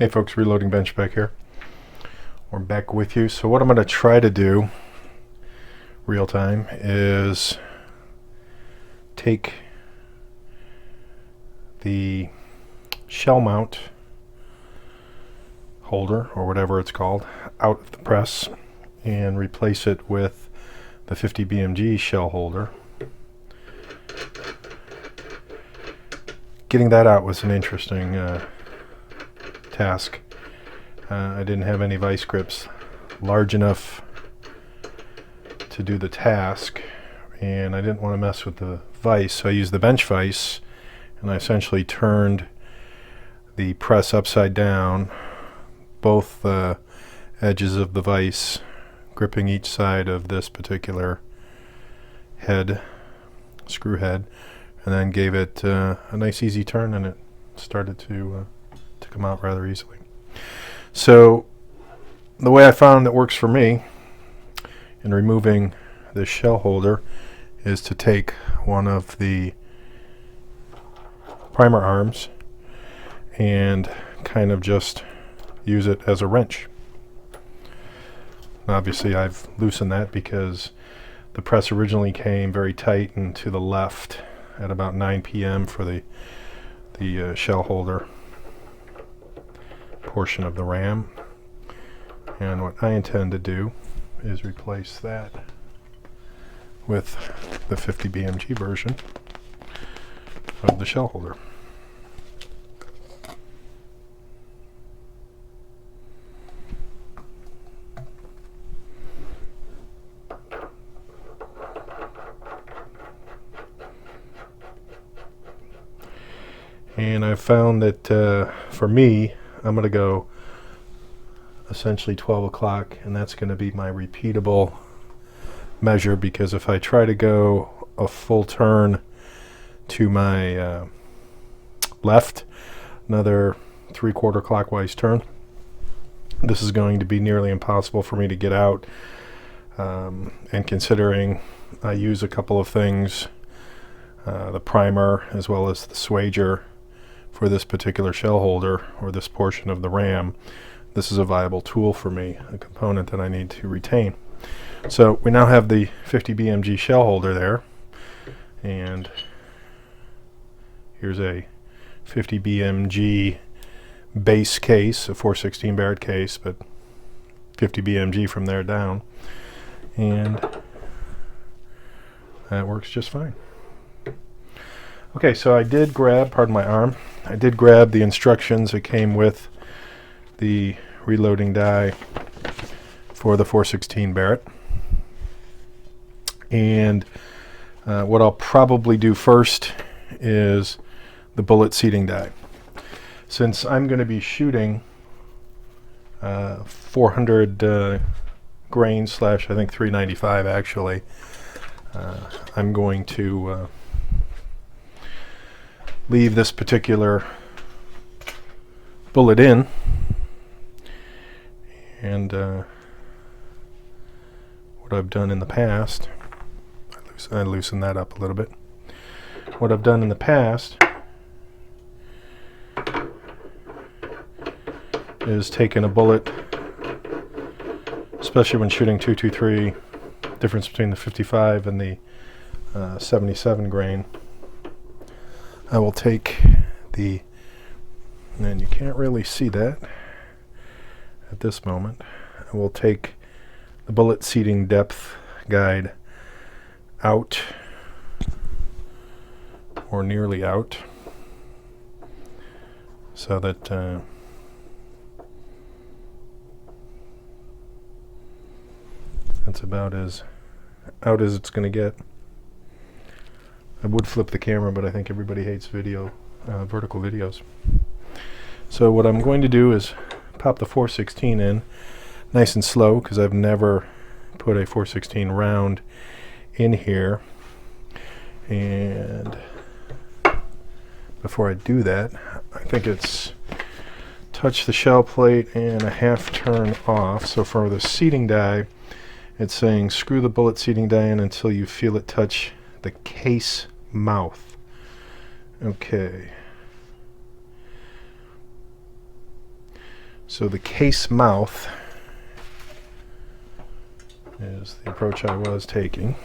Hey folks, Reloading Bench back here. We're back with you. So what I'm going to try to do real time is take the shell mount holder, or whatever it's called, out of the press and replace it with the 50 BMG shell holder. Getting that out was an interesting task. I didn't have any vice grips large enough to do the task, and I didn't want to mess with the vise, so I used the bench vise, and I essentially turned the press upside down, both edges of the vise gripping each side of this particular head, screw head, and then gave it a nice easy turn, and it started to come out rather easily. So the way I found that works for me in removing this shell holder is to take one of the primer arms and kind of just use it as a wrench. Obviously I've loosened that because the press originally came very tight and to the left at about 9 p.m. for the shell holder portion of the RAM, and what I intend to do is replace that with the 50 BMG version of the shell holder. And I've found that for me, I'm going to go essentially 12 o'clock, and that's going to be my repeatable measure, because if I try to go a full turn to my left, another 3/4 clockwise turn, this is going to be nearly impossible for me to get out. And considering I use a couple of things, the primer as well as the swager for this particular shell holder, or this portion of the RAM, this is a viable tool for me, a component that I need to retain. So we now have the 50 BMG shell holder there, and here's a 50 BMG base case, a 416 Barrett case, but 50 BMG from there down, and that works just fine. Okay, so I did grab, pardon my arm, I did grab the instructions that came with the reloading die for the 416 Barrett. And what I'll probably do first is the bullet seating die. Since I'm going to be shooting 400 grains / I think 395 actually, I'm going to leave this particular bullet in, and what I've done in the past, I loosen that up a little bit. What I've done in the past is taken a bullet, especially when shooting 223, difference between the 55 and the 77 grain. I will take the, and you can't really see that at this moment, I will take the bullet seating depth guide out, or nearly out, so that that's about as out as it's going to get. I would flip the camera, but I think everybody hates vertical videos. So what I'm going to do is pop the 416 in nice and slow, because I've never put a 416 round in here. And before I do that, I think it's touch the shell plate and a half turn off. So for the seating die, it's saying screw the bullet seating die in until you feel it touch the case mouth. Okay. So the case mouth is the approach I was taking.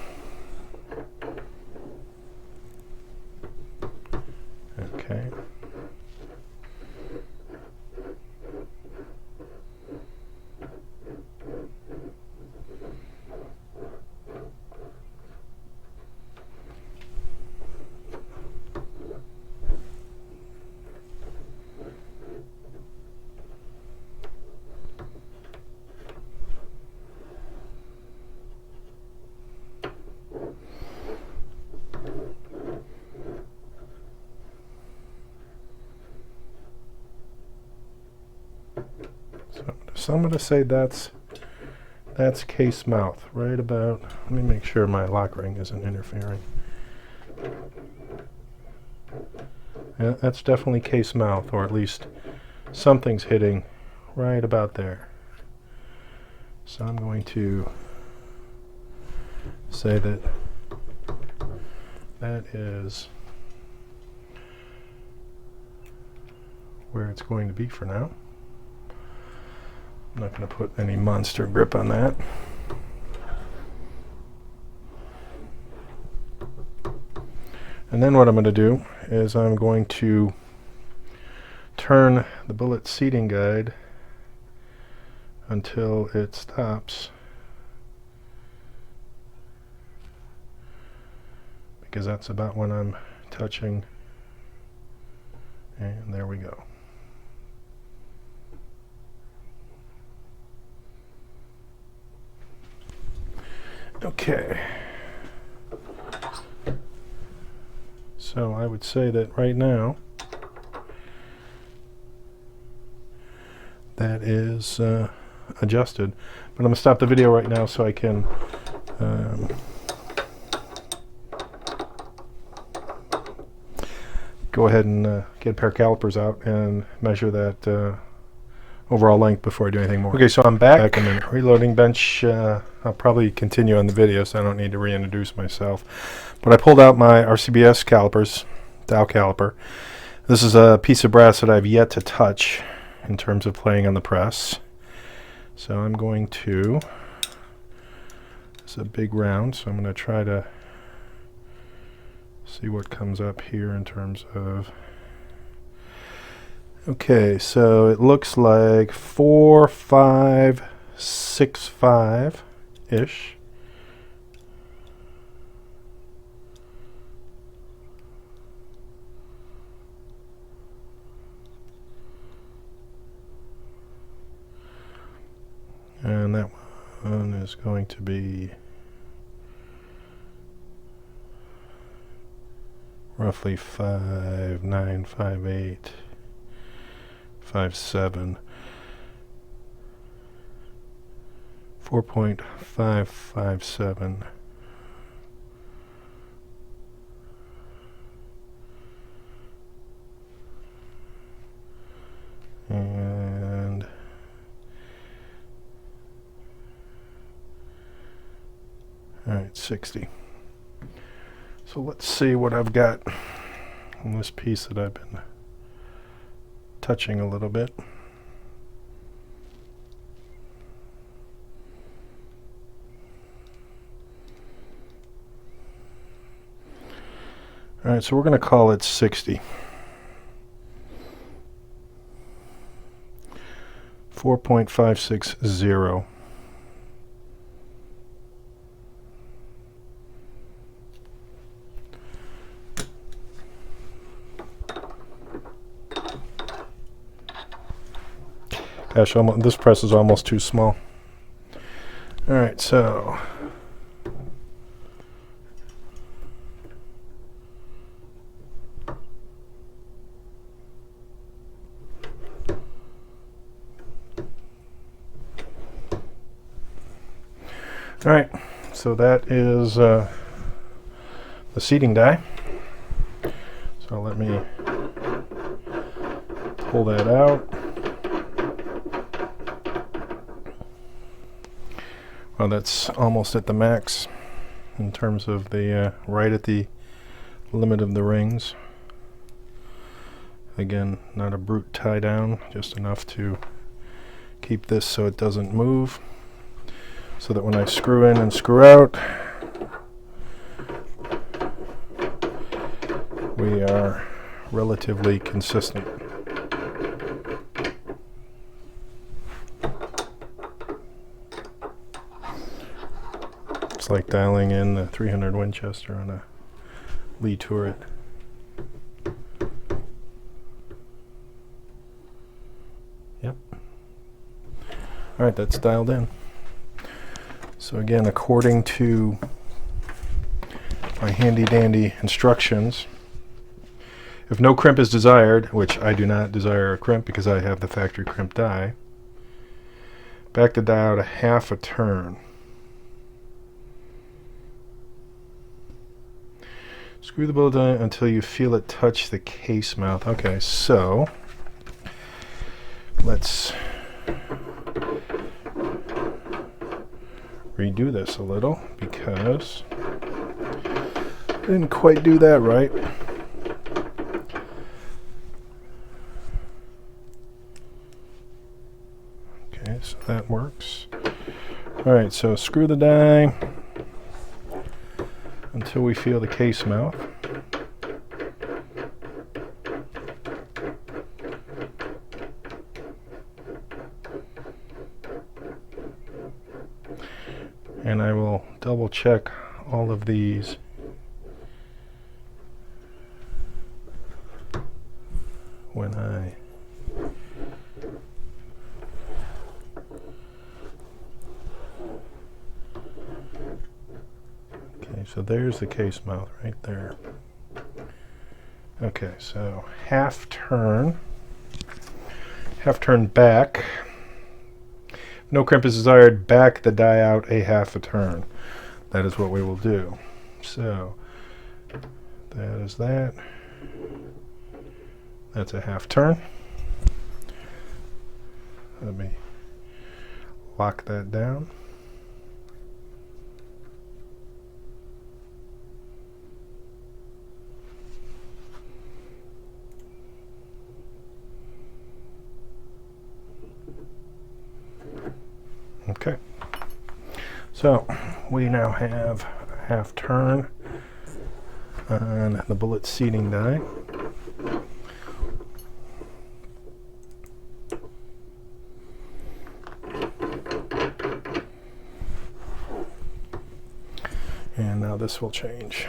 Okay. So I'm going to say that's case mouth, right about. Let me make sure my lock ring isn't interfering. Yeah, that's definitely case mouth, or at least something's hitting right about there. So I'm going to say that that is where it's going to be for now. I'm not going to put any monster grip on that. And then what I'm going to do is I'm going to turn the bullet seating guide until it stops, because that's about when I'm touching, and there we go. Okay, so I would say that right now that is adjusted, but I'm going to stop the video right now so I can go ahead and get a pair of calipers out and measure that overall length before I do anything more. Okay, so I'm back in the reloading bench. I'll probably continue on the video, so I don't need to reintroduce myself. But I pulled out my RCBS calipers, Dow caliper. This is a piece of brass that I've yet to touch in terms of playing on the press. So I'm going to, it's a big round, so I'm going to try to see what comes up here in terms of. Okay, so it looks like 4565-ish. And that one is going to be roughly 5.9, 5.8. 5.7, 4.557, and all right, 60. So let's see what I've got on this piece that I've been touching a little bit. All right, so we're going to call it 60. 4.560. Gosh, this press is almost too small. All right, so all right, so that is the seating die. So let me pull that out. Well, that's almost at the max in terms of the right at the limit of the rings. Again, not a brute tie down, just enough to Keep this so it doesn't move, so that when I screw in and screw out, we are relatively consistent. It's like dialing in the 300 Winchester on a Lee turret. Yep. All right, that's dialed in. So again, according to my handy dandy instructions, if no crimp is desired, which I do not desire a crimp because I have the factory crimp die, back the die out a half a turn. Screw the bolt on until you feel it touch the case mouth. Okay, so let's redo this a little because I didn't quite do that right. Okay, so that works. All right, so screw the die until we feel the case mouth. And I will double check all of these when I so there's the case mouth right there. Okay, so half turn back. No crimp is desired, back the die out a half a turn. That is what we will do. So that is that. That's a half turn. Let me lock that down. Okay, so we now have a half turn on the bullet seating die. And now this will change.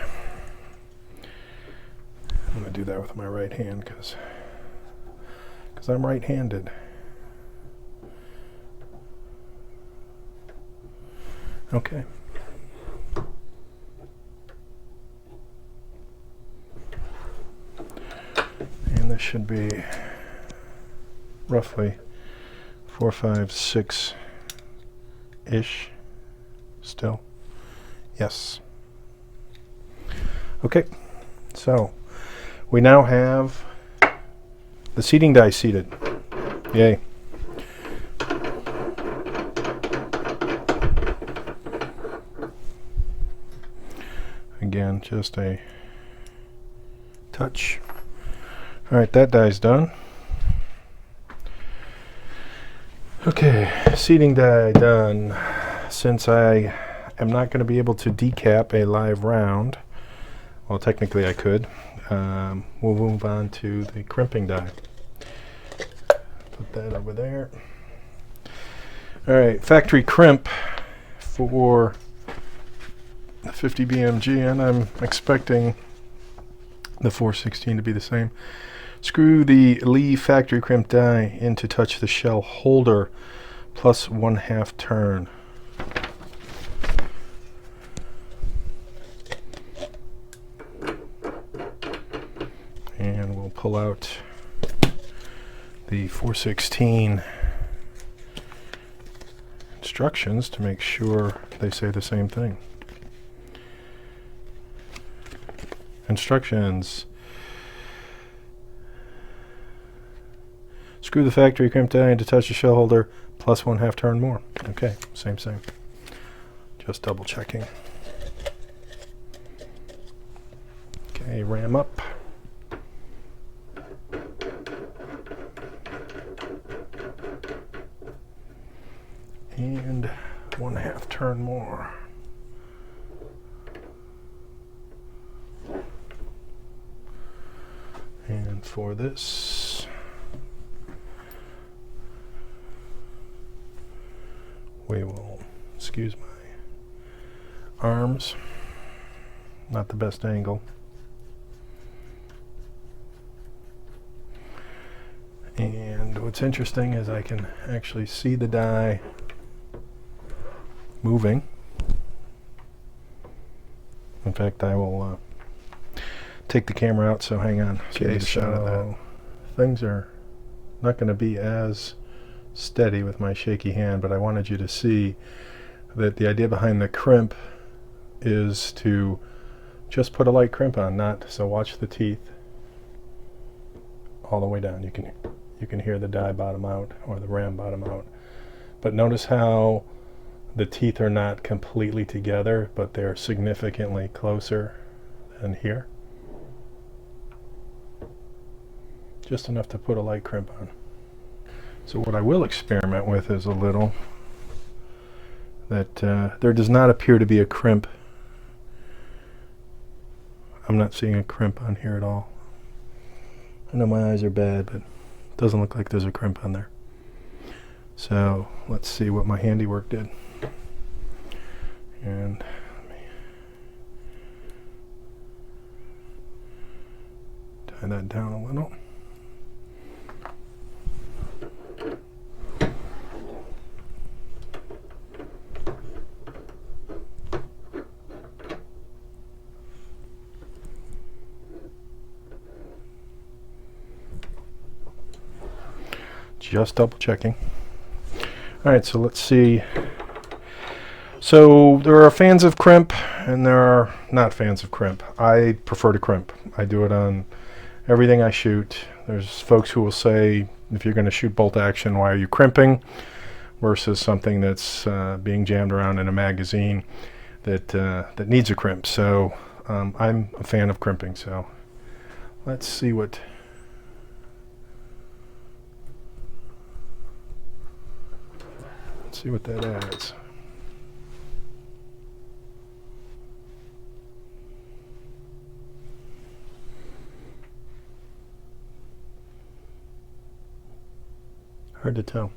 I'm going to do that with my right hand because I'm right-handed. Okay. And this should be roughly 4, 5, 6-ish still. Yes. Okay. So we now have the seating die seated. Yay. Again, just a touch. All right, that die's done. Okay, seating die done. Since I am not going to be able to decap a live round, well, technically I could, we'll move on to the crimping die. Put that over there. All right, factory crimp for 50 BMG, and I'm expecting the 416 to be the same. Screw the Lee factory crimp die in to touch the shell holder plus 1/2 turn. And we'll pull out the 416 instructions to make sure they say the same thing. Instructions. Screw the factory crimp die in to touch the shell holder plus 1/2 turn more. Okay, same. Just double checking. Okay, ram up. and 1/2 turn more. And for this, we will, excuse my arms, not the best angle. And what's interesting is I can actually see the die moving. In fact, I will take the camera out, so hang on. So get a shot of that. Things are not going to be as steady with my shaky hand, but I wanted you to see that the idea behind the crimp is to just put a light crimp on, so watch the teeth all the way down. You can hear the die bottom out, or the ram bottom out. But notice how the teeth are not completely together, but they're significantly closer than here. Just enough to put a light crimp on. So what I will experiment with is a little that there does not appear to be a crimp. I'm not seeing a crimp on here at all. I know my eyes are bad, but it doesn't look like there's a crimp on there. So let's see what my handiwork did. And let me tie that down a little. Just double checking. All right, so let's see. So there are fans of crimp and there are not fans of crimp. I prefer to crimp. I do it on everything I shoot. There's folks who will say, if you're going to shoot bolt action, why are you crimping? Versus something that's being jammed around in a magazine that needs a crimp. So I'm a fan of crimping. So let's see what. See what that adds. Hard to tell.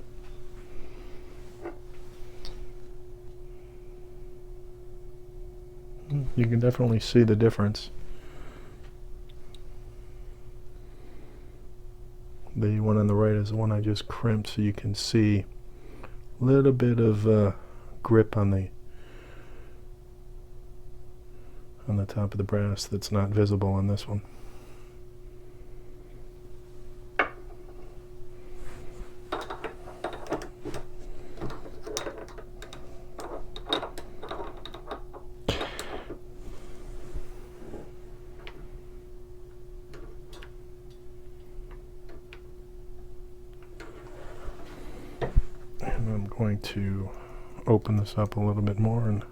You can definitely see the difference. The one on the right is the one I just crimped, so you can see little bit of grip on the top of the brass that's not visible on this one. I'm going to open this up a little bit more and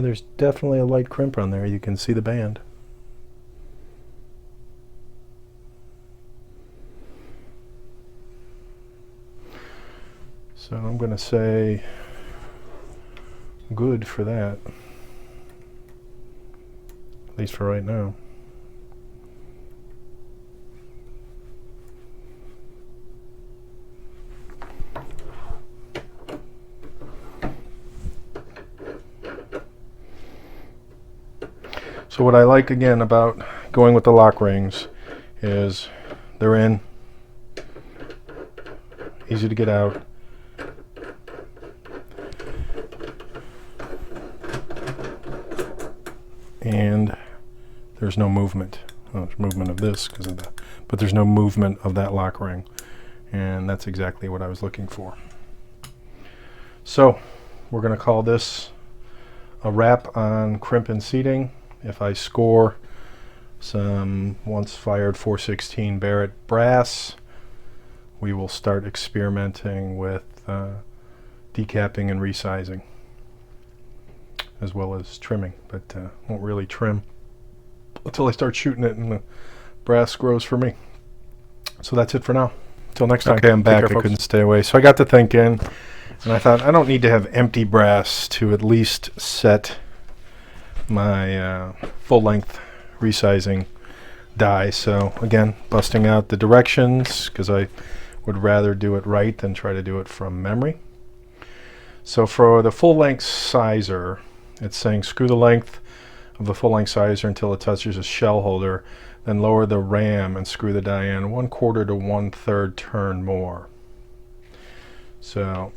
there's definitely a light crimp on there. You can see the band. So I'm going to say good for that, at least for right now. So what I like again about going with the lock rings is they're in, easy to get out. And there's no movement. Well, there's movement of this because of that, but there's no movement of that lock ring, and that's exactly what I was looking for. So we're going to call this a wrap on crimp and seating. If I score some once fired 416 Barrett brass, we will start experimenting with decapping and resizing, as well as trimming, but won't really trim until I start shooting it and the brass grows for me. So that's it for now. Till next time. Okay, I'm back. I couldn't stay away. So I got to thinking, and I thought I don't need to have empty brass to at least set my full-length resizing die. So again, busting out the directions, because I would rather do it right than try to do it from memory. So for the full-length sizer, it's saying screw the length of the full-length sizer until it touches a shell holder, then lower the ram and screw the die in 1/4 to 1/3 turn more. So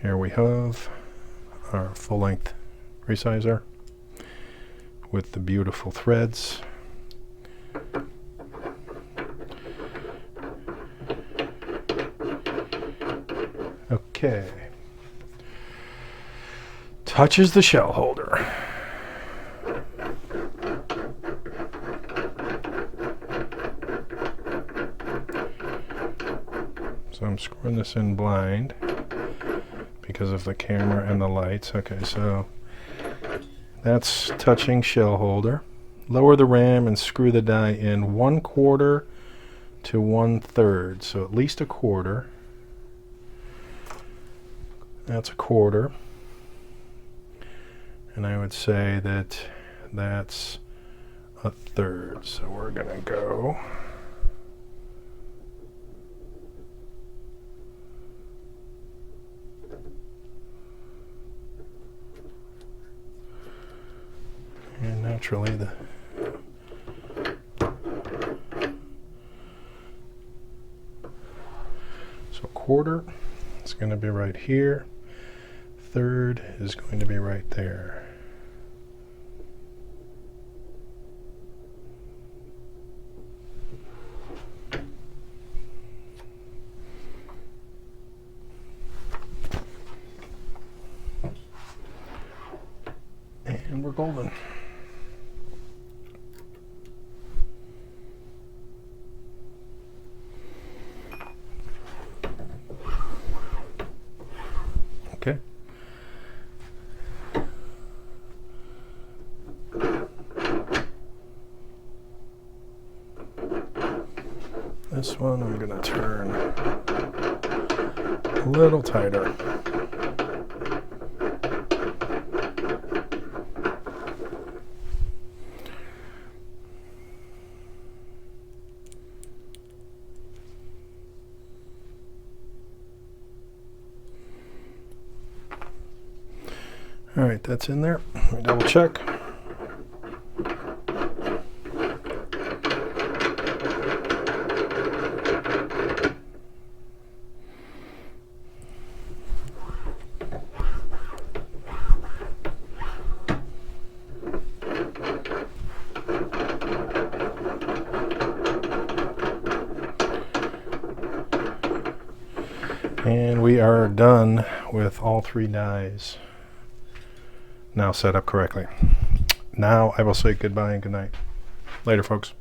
here we have our full-length resizer with the beautiful threads. Okay. Touches the shell holder. So I'm screwing this in blind because of the camera and the lights. Okay, so that's touching shell holder. Lower the ram and screw the die in 1/4 to 1/3, so at least 1/4. That's 1/4. And I would say that that's 1/3. So we're gonna go and naturally the so 1/4 is going to be right here. 1/3 is going to be right there. And we're golden. Okay. This one I'm going to turn a little tighter. All right, that's in there. Let me double check. And we are done with all 3 dies now set up correctly. Now I will say goodbye and good night. Later, folks.